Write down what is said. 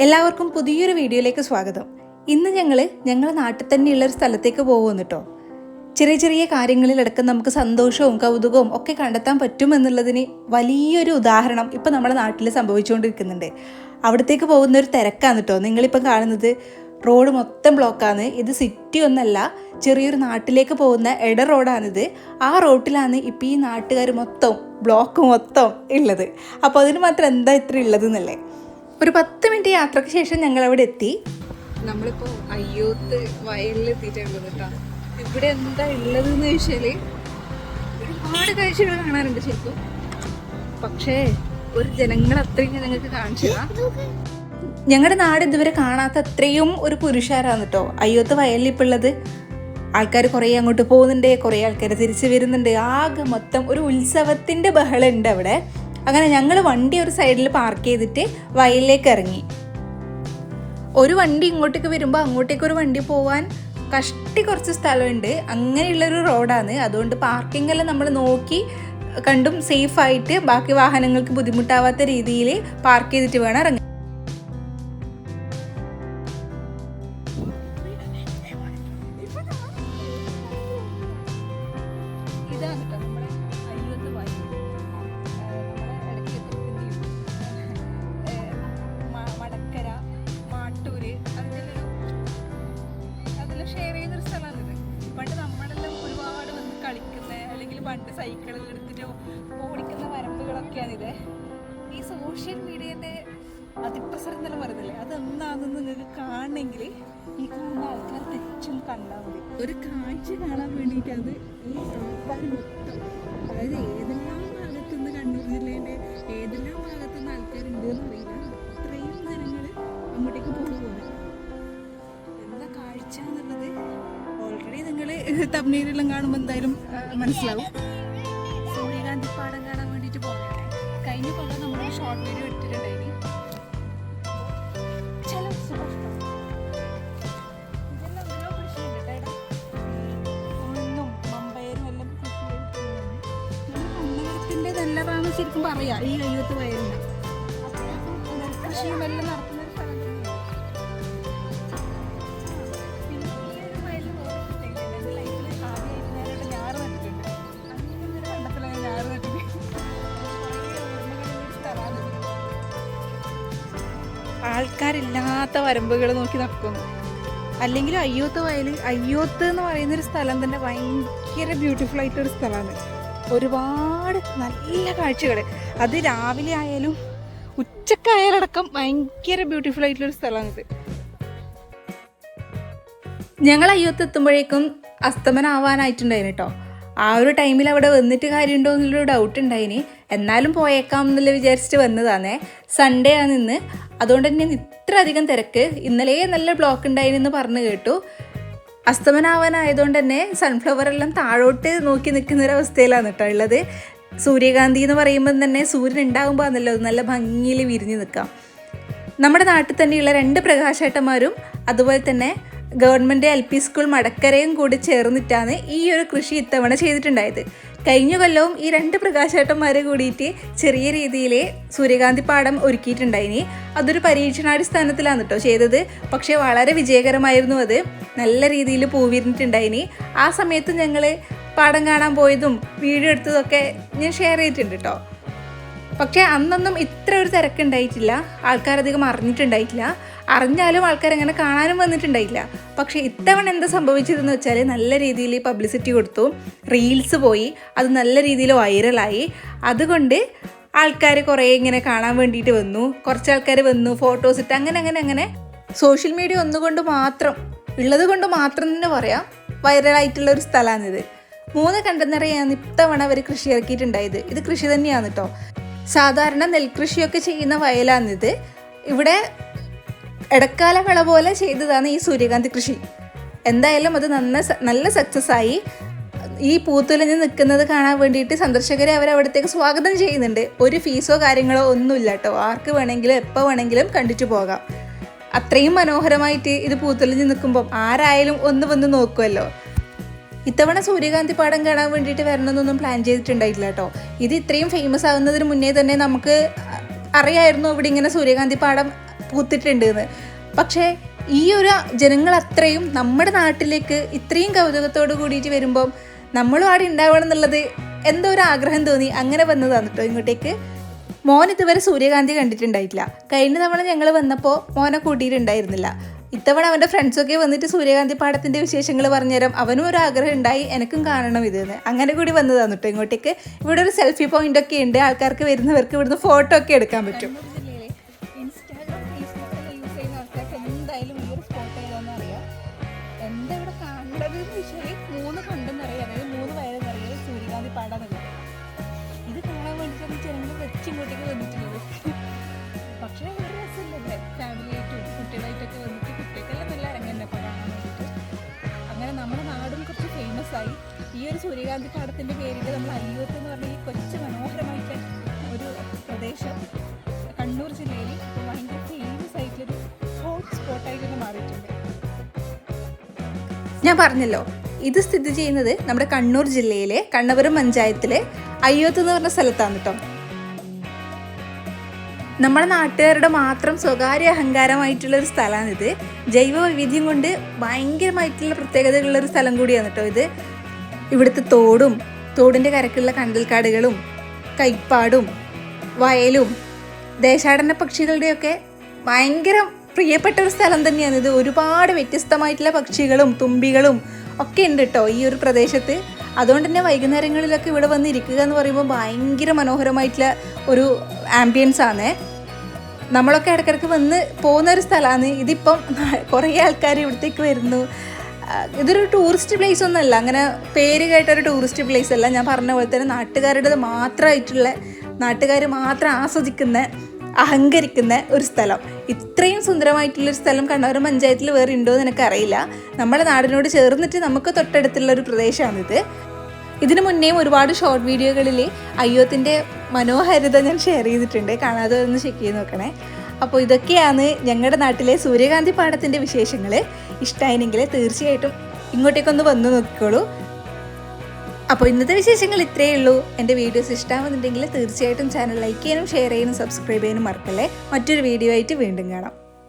എല്ലാവർക്കും പുതിയൊരു വീഡിയോയിലേക്ക് സ്വാഗതം. ഇന്ന് ഞങ്ങളുടെ നാട്ടിൽ തന്നെയുള്ളൊരു സ്ഥലത്തേക്ക് പോകുന്നു കേട്ടോ. ചെറിയ ചെറിയ കാര്യങ്ങളിലടക്കം നമുക്ക് സന്തോഷവും കൗതുകവും ഒക്കെ കണ്ടെത്താൻ പറ്റുമെന്നുള്ളതിന് വലിയൊരു ഉദാഹരണം ഇപ്പോൾ നമ്മുടെ നാട്ടിൽ സംഭവിച്ചുകൊണ്ടിരിക്കുന്നുണ്ട്. അവിടത്തേക്ക് പോകുന്നൊരു തിരക്കാണ് കേട്ടോ നിങ്ങളിപ്പോൾ കാണുന്നത്. റോഡ് മൊത്തം ബ്ലോക്കാണ്. ഇത് സിറ്റി ഒന്നല്ല, ചെറിയൊരു നാട്ടിലേക്ക് പോകുന്ന ഇട റോഡാണിത്. ആ റോട്ടിലാണ് ഇപ്പോൾ ഈ നാട്ടുകാർ ബ്ലോക്ക് മൊത്തം ഉള്ളത്. അപ്പോൾ അതിന് മാത്രം എന്താ ഇത്ര ഉള്ളതെന്നല്ലേ. ഒരു 10 മിനിറ്റ് യാത്രയ്ക്ക് ശേഷം ഞങ്ങളവിടെ എത്തി. നമ്മളിപ്പോൾ അയ്യോത്ത് വയലിലെത്തിയിട്ടുള്ളത് കേട്ടോ. ഇവിടെ എന്താ ഉള്ളതെന്ന് ചോദിച്ചാൽ ഒരുപാട് കാഴ്ചകൾ കാണാറുണ്ട് ശരിക്കും. പക്ഷേ ഒരു ജനങ്ങൾ അത്രയും ഞങ്ങൾക്ക് കാണിച്ചു തരാം. ഞങ്ങളുടെ നാട് ഇതുവരെ കാണാത്ത അത്രയും ഒരു പുരുഷാരാണ് കേട്ടോ അയ്യോത്ത് വയലിൽ ഇപ്പോൾ ഉള്ളത്. ആൾക്കാർ കുറേ അങ്ങോട്ട് പോകുന്നുണ്ട്, കുറേ ആൾക്കാർ തിരിച്ച് വരുന്നുണ്ട്. ആകെ മൊത്തം ഒരു ഉത്സവത്തിൻ്റെ ബഹളം ഉണ്ട് അവിടെ. അങ്ങനെ ഞങ്ങൾ വണ്ടി ഒരു സൈഡിൽ പാർക്ക് ചെയ്തിട്ട് വയലിലേക്ക് ഇറങ്ങി. ഒരു വണ്ടി ഇങ്ങോട്ടേക്ക് വരുമ്പോൾ അങ്ങോട്ടേക്ക് ഒരു വണ്ടി പോകാൻ കുറച്ച് സ്ഥലമുണ്ട്. അങ്ങനെയുള്ളൊരു റോഡാണ്. അതുകൊണ്ട് പാർക്കിംഗ് എല്ലാം നമ്മൾ നോക്കി കണ്ടും സേഫായിട്ട് ബാക്കി വാഹനങ്ങൾക്ക് ബുദ്ധിമുട്ടാവാത്ത രീതിയിൽ പാർക്ക് ചെയ്തിട്ട് വേണം ഇറങ്ങാൻ. ഇതാണ് കേട്ടോ നമ്മുടെ അയ്യോത്ത് വയൽ. മടക്കര, മാട്ടൂര് അതെല്ലാം ഷെയർ ചെയ്തൊരു സ്ഥലമാണിത്. പണ്ട് നമ്മളെല്ലാം ഒരുപാട് വന്ന് കളിക്കുന്ന, അല്ലെങ്കിൽ പണ്ട് സൈക്കിളിൽ എടുത്തിട്ട് ഓടിക്കുന്ന വരമ്പുകളൊക്കെയാണിത്. ഈ സോഷ്യൽ മീഡിയൻ്റെ അതിപ്രസരം തന്നെ പറയുന്നില്ലേ, അതെന്താണെന്ന് നിങ്ങൾക്ക് കാണണമെങ്കിൽ ഈ കാണുന്ന ആൾക്കാർ തെച്ചും കണ്ടാൽ മതി. ഒരു കാഴ്ച കാണാൻ വേണ്ടിയിട്ട് അത് ഈ ആൾക്കാർ മൊത്തം, അതായത് ഏതെല്ലാം ഭാഗത്തുനിന്ന്, കണ്ണൂർ ജില്ലേൻ്റെ ഏതെല്ലാം ഭാഗത്തുനിന്ന് ആൾക്കാരുണ്ട് എന്നറിയില്ല, അത്രയും ജനങ്ങൾ അങ്ങോട്ടേക്ക് പോകുന്നത്. എന്താ കാഴ്ച എന്നുള്ളത് ഓൾറെഡി നിങ്ങൾ തമിഴ്നാട്ടിലെല്ലാം കാണുമ്പോൾ എന്തായാലും മനസ്സിലാവും. സൂര്യകാന്തി പാടം കാണാൻ വേണ്ടിയിട്ട് പോകുന്നതാണ്. കഴിഞ്ഞ കൊല്ലം നമ്മൾ ഷോർട്ട് വീഡിയോ ഇട്ടിട്ടുണ്ടായിരുന്നു. ാണ് ശരിക്കും പറയാ ഈ അയ്യോത്ത് വയലിന്. നെൽകൃഷിയും എല്ലാം നടത്തുന്ന ഒരു സ്ഥലം തന്നെയാണ്. പിന്നെ ഈ ഒരു വയലിൽ എൻ്റെ ലൈഫിൽ ആദ്യമായിട്ട് ഞാനിവിടെ ഞാറ് നട്ടിട്ടുണ്ട്. അങ്ങനെ കണ്ടത്തിലാണ് ഞാറ് നട്ടിട്ട് സ്ഥലമാണ്. ആൾക്കാരില്ലാത്ത വരമ്പുകൾ നോക്കി നടക്കുന്നു. അല്ലെങ്കിൽ അയ്യോത്ത് എന്ന് പറയുന്നൊരു സ്ഥലം തന്നെ ഭയങ്കര ബ്യൂട്ടിഫുൾ ആയിട്ടൊരു സ്ഥലമാണ്. ഒരുപാട് നല്ല കാഴ്ചകൾ, അത് രാവിലെ ആയാലും ഉച്ചക്കായാലടക്കം ഭയങ്കര ബ്യൂട്ടിഫുൾ ആയിട്ടുള്ളൊരു സ്ഥലമാണിത്. ഞങ്ങൾ അയ്യോത്ത് എത്തുമ്പോഴേക്കും അസ്തമനാവാനായിട്ടുണ്ടായിന് കേട്ടോ. ആ ഒരു ടൈമിൽ അവിടെ വന്നിട്ട് കാര്യമുണ്ടോ എന്നുള്ളൊരു ഡൗട്ട് ഉണ്ടായിന്. എന്നാലും പോയേക്കാം എന്നുള്ള വിചാരിച്ചിട്ട് വന്നതാണേ. സൺഡേ ആണ് ഇന്ന്, അതുകൊണ്ട് തന്നെ ഇത്ര അധികം തിരക്ക്. ഇന്നലെ നല്ല ബ്ലോക്ക് ഉണ്ടായിനെന്ന് പറഞ്ഞു കേട്ടു. അസ്തമനാവാനായതുകൊണ്ട് തന്നെ സൺഫ്ലവർ എല്ലാം താഴോട്ട് നോക്കി നിൽക്കുന്നൊരവസ്ഥയിലാണ് കേട്ടോ ഉള്ളത്. സൂര്യകാന്തി എന്ന് പറയുമ്പോൾ തന്നെ സൂര്യൻ ഉണ്ടാകുമ്പോൾ ആണല്ലോ നല്ല ഭംഗിയിൽ വിരിഞ്ഞ് നിൽക്കാം. നമ്മുടെ നാട്ടിൽ തന്നെയുള്ള 2 പ്രകാശേട്ടന്മാരും അതുപോലെ തന്നെ ഗവൺമെൻറ് LP സ്കൂൾ മടക്കരയും കൂടി ചേർന്നിട്ടാണ് ഈ ഒരു കൃഷി ഇത്തവണ ചെയ്തിട്ടുണ്ടായത്. കഴിഞ്ഞ കൊല്ലവും ഈ 2 പ്രകാശേട്ടന്മാരെ കൂടിയിട്ട് ചെറിയ രീതിയിൽ സൂര്യകാന്തി പാടം ഒരുക്കിയിട്ടുണ്ടായിനി. അതൊരു പരീക്ഷണാടിസ്ഥാനത്തിലാണ് കേട്ടോ ചെയ്തത്. പക്ഷേ വളരെ വിജയകരമായിരുന്നു. അത് നല്ല രീതിയിൽ പൂവിരിഞ്ഞിട്ടുണ്ടായിനി. ആ സമയത്ത് ഞങ്ങൾ പാടം കാണാൻ പോയതും വീഡിയോ എടുത്തതൊക്കെ ഞാൻ ഷെയർ ചെയ്തിട്ടുണ്ട് കേട്ടോ. പക്ഷേ അന്നൊന്നും ഇത്ര ഒരു തിരക്കുണ്ടായിട്ടില്ല, ആൾക്കാരധികം അറിഞ്ഞിട്ടുണ്ടായിട്ടില്ല. അറിഞ്ഞാലും ആൾക്കാരങ്ങനെ കാണാനും വന്നിട്ടുണ്ടായില്ല. പക്ഷേ ഇത്തവണ എന്താ സംഭവിച്ചതെന്ന് വെച്ചാൽ നല്ല രീതിയിൽ പബ്ലിസിറ്റി കൊടുത്തു, റീൽസ് പോയി, അത് നല്ല രീതിയിൽ വൈറലായി. അതുകൊണ്ട് ആൾക്കാർ കുറേ ഇങ്ങനെ കാണാൻ വേണ്ടിയിട്ട് വന്നു. കുറച്ച് ആൾക്കാർ വന്നു, ഫോട്ടോസ് ഇട്ട്, അങ്ങനെ സോഷ്യൽ മീഡിയ ഉള്ളത് കൊണ്ട് മാത്രം തന്നെ പറയാം വൈറലായിട്ടുള്ളൊരു സ്ഥലമാണിത്. 3 കണ്ടെയ്നറാണ് ഇത്തവണ അവർ കൃഷി ഇറക്കിയിട്ടുണ്ടായത്. ഇത് കൃഷി തന്നെയാണ് കേട്ടോ. സാധാരണ നെൽകൃഷിയൊക്കെ ചെയ്യുന്ന വയലാണിത്. ഇവിടെ ഇടക്കാല വിള പോലെ ചെയ്തതാണ് ഈ സൂര്യകാന്തി കൃഷി. എന്തായാലും അത് നല്ല സക്സസ് ആയി. ഈ പൂത്തുലഞ്ഞ് നിൽക്കുന്നത് കാണാൻ വേണ്ടിയിട്ട് സന്ദർശകരെ അവരവിടത്തേക്ക് സ്വാഗതം ചെയ്യുന്നുണ്ട്. ഒരു ഫീസോ കാര്യങ്ങളോ ഒന്നുമില്ല കേട്ടോ. ആർക്ക് വേണമെങ്കിലും എപ്പോൾ വേണമെങ്കിലും കണ്ടിട്ട് പോകാം. അത്രയും മനോഹരമായിട്ട് ഇത് പൂത്തുലഞ്ഞ് നിൽക്കുമ്പം ആരായാലും വന്ന് നോക്കുമല്ലോ. ഇത്തവണ സൂര്യകാന്തി പാടം കാണാൻ വേണ്ടിയിട്ട് വരണമെന്നൊന്നും പ്ലാൻ ചെയ്തിട്ടുണ്ടായിട്ടില്ല കേട്ടോ. ഇത് ഇത്രയും ഫേമസ് ആകുന്നതിന് മുന്നേ തന്നെ നമുക്ക് അറിയായിരുന്നു ഇവിടെ ഇങ്ങനെ സൂര്യകാന്തി പാടം പൂത്തിട്ടുണ്ട് എന്ന്. പക്ഷേ ഈ ഒരു ജനങ്ങൾ അത്രയും നമ്മുടെ നാട്ടിലേക്ക് ഇത്രയും കൗതുകത്തോട് കൂടിയിട്ട് വരുമ്പം നമ്മളും അവിടെ ഉണ്ടാവണം എന്നുള്ളത് എന്തോ ഒരു ആഗ്രഹം തോന്നി. അങ്ങനെ വന്നതാണ് കേട്ടോ ഇങ്ങോട്ടേക്ക്. മോൻ ഇതുവരെ സൂര്യകാന്തി കണ്ടിട്ടുണ്ടായിട്ടില്ല. കഴിഞ്ഞ തവണ ഞങ്ങൾ വന്നപ്പോൾ മോനെ കൂട്ടിയിട്ടുണ്ടായിരുന്നില്ല. ഇത്തവണ അവൻ്റെ ഫ്രണ്ട്സൊക്കെ വന്നിട്ട് സൂര്യകാന്തി പാടത്തിൻ്റെ വിശേഷങ്ങൾ പറഞ്ഞുതരാം. അവനും ഒരു ആഗ്രഹം ഉണ്ടായി എനിക്കും കാണണം ഇതെന്ന്. അങ്ങനെ കൂടി വന്നതാണ് കേട്ടോ ഇങ്ങോട്ടേക്ക്. ഇവിടെ ഒരു സെൽഫി പോയിന്റ് ഒക്കെ ഉണ്ട്. ആൾക്കാർക്ക് വരുന്നവർക്ക് ഇവിടുന്ന് ഫോട്ടോ ഒക്കെ എടുക്കാൻ പറ്റും. എന്താ ഇവിടെ കാണേണ്ടത് വെച്ചാൽ 3 കണ്ടെന്നറിയാം, അതായത് 3 വയറെന്നറിയാം സൂര്യകാന്തി പാടാന്നുള്ളത്. ഇത് കാണാൻ വേണ്ടിയിട്ടാണ് ജനങ്ങൾ വെച്ചിങ്ങോട്ടേക്ക് വന്നിട്ടുള്ളത്. പക്ഷേ ഒരു രസമില്ലേ ഫാമിലിയായിട്ടും കുട്ടികളായിട്ടൊക്കെ വന്നിട്ട് കുട്ടികൾക്കെല്ലാം നല്ല ഇറങ്ങന്നെ കാണാൻ വേണ്ടിയിട്ട്. അങ്ങനെ നമ്മുടെ നാടും കുറച്ച് ഫേമസ് ആയി. ഈ ഒരു സൂര്യകാന്തി പാടത്തിൻ്റെ പേരിൽ നമ്മൾ അയ്യോത്ത് എന്ന് പറഞ്ഞ ഈ കൊച്ചു മനോഹരമായിട്ട് ഒരു പ്രദേശം കണ്ണൂർ ജില്ലയിൽ ഭയങ്കര ഫേമസ് ആയിട്ടുള്ളൊരു ഹോട്ട് സ്പോട്ടായിട്ട് മാറിയിട്ടുണ്ട്. ഞാൻ പറഞ്ഞല്ലോ, ഇത് സ്ഥിതി ചെയ്യുന്നത് നമ്മുടെ കണ്ണൂർ ജില്ലയിലെ കണ്ണപുരം പഞ്ചായത്തിലെ അയ്യോത്ത് എന്ന് പറഞ്ഞ സ്ഥലത്താണ് കേട്ടോ. നമ്മുടെ നാട്ടുകാരുടെ മാത്രം സ്വകാര്യ അഹങ്കാരമായിട്ടുള്ളൊരു സ്ഥലമാണിത്. ജൈവ വൈവിധ്യം കൊണ്ട് ഭയങ്കരമായിട്ടുള്ള പ്രത്യേകതകളുള്ളൊരു സ്ഥലം കൂടിയാണ് കേട്ടോ ഇത്. ഇവിടുത്തെ തോടിൻ്റെ കരക്കുള്ള കണ്ടൽക്കാടുകളും കൈപ്പാടും വയലും ദേശാടന പക്ഷികളുടെയൊക്കെ ഭയങ്കര പ്രിയപ്പെട്ട ഒരു സ്ഥലം തന്നെയാണ് ഇത്. ഒരുപാട് വ്യത്യസ്തമായിട്ടുള്ള പക്ഷികളും തുമ്പികളും ഒക്കെ ഉണ്ട് കേട്ടോ ഈ ഒരു പ്രദേശത്ത്. അതുകൊണ്ട് തന്നെ വൈകുന്നേരങ്ങളിലൊക്കെ ഇവിടെ വന്നിരിക്കുക എന്ന് പറയുമ്പോൾ ഭയങ്കര മനോഹരമായിട്ടുള്ള ഒരു ആംബിയൻസ് ആണ്. നമ്മളൊക്കെ ഇടയ്ക്കിടയ്ക്ക് വന്ന് പോകുന്ന ഒരു സ്ഥലമാണ്. ഇതിപ്പം കുറേ ആൾക്കാർ ഇവിടത്തേക്ക് വരുന്നു. ഇതൊരു ടൂറിസ്റ്റ് പ്ലേസ് ഒന്നുമല്ല, അങ്ങനെ പേര് കേട്ടൊരു ടൂറിസ്റ്റ് പ്ലേസ് അല്ല. ഞാൻ പറഞ്ഞ പോലെ തന്നെ നാട്ടുകാർ മാത്രം ആസ്വദിക്കുന്ന അഹങ്കരിക്കുന്ന ഒരു സ്ഥലം. ഇത്രയും സുന്ദരമായിട്ടുള്ളൊരു സ്ഥലം കണ്ണപുരം പഞ്ചായത്തിൽ വേറെ ഉണ്ടോ എന്ന് എനിക്കറിയില്ല. നമ്മുടെ നാടിനോട് ചേർന്നിട്ട് നമുക്ക് തൊട്ടടുത്തുള്ളൊരു പ്രദേശമാണിത്. ഇതിനു മുന്നേയും ഒരുപാട് ഷോർട്ട് വീഡിയോകളിൽ അയ്യോത്തിൻ്റെ മനോഹാരിത ഞാൻ ഷെയർ ചെയ്തിട്ടുണ്ട്. കാണാതെ ഒന്ന് ചെക്ക് ചെയ്ത് നോക്കണേ. അപ്പോൾ ഇതൊക്കെയാണ് ഞങ്ങളുടെ നാട്ടിലെ സൂര്യകാന്തി പാടത്തിൻ്റെ വിശേഷങ്ങൾ. ഇഷ്ടമായെങ്കിൽ തീർച്ചയായിട്ടും ഇങ്ങോട്ടേക്കൊന്ന് വന്നു നോക്കിക്കോളൂ. അപ്പോൾ ഇന്നത്തെ വിശേഷങ്ങൾ ഇത്രയേ ഉള്ളൂ. എൻ്റെ വീഡിയോസ് ഇഷ്ടമാകുന്നുണ്ടെങ്കിൽ തീർച്ചയായിട്ടും ചാനൽ ലൈക്ക് ചെയ്യാനും ഷെയർ ചെയ്യാനും സബ്സ്ക്രൈബ് ചെയ്യാനും മറക്കല്ലേ. മറ്റൊരു വീഡിയോ ആയിട്ട് വീണ്ടും കാണാം.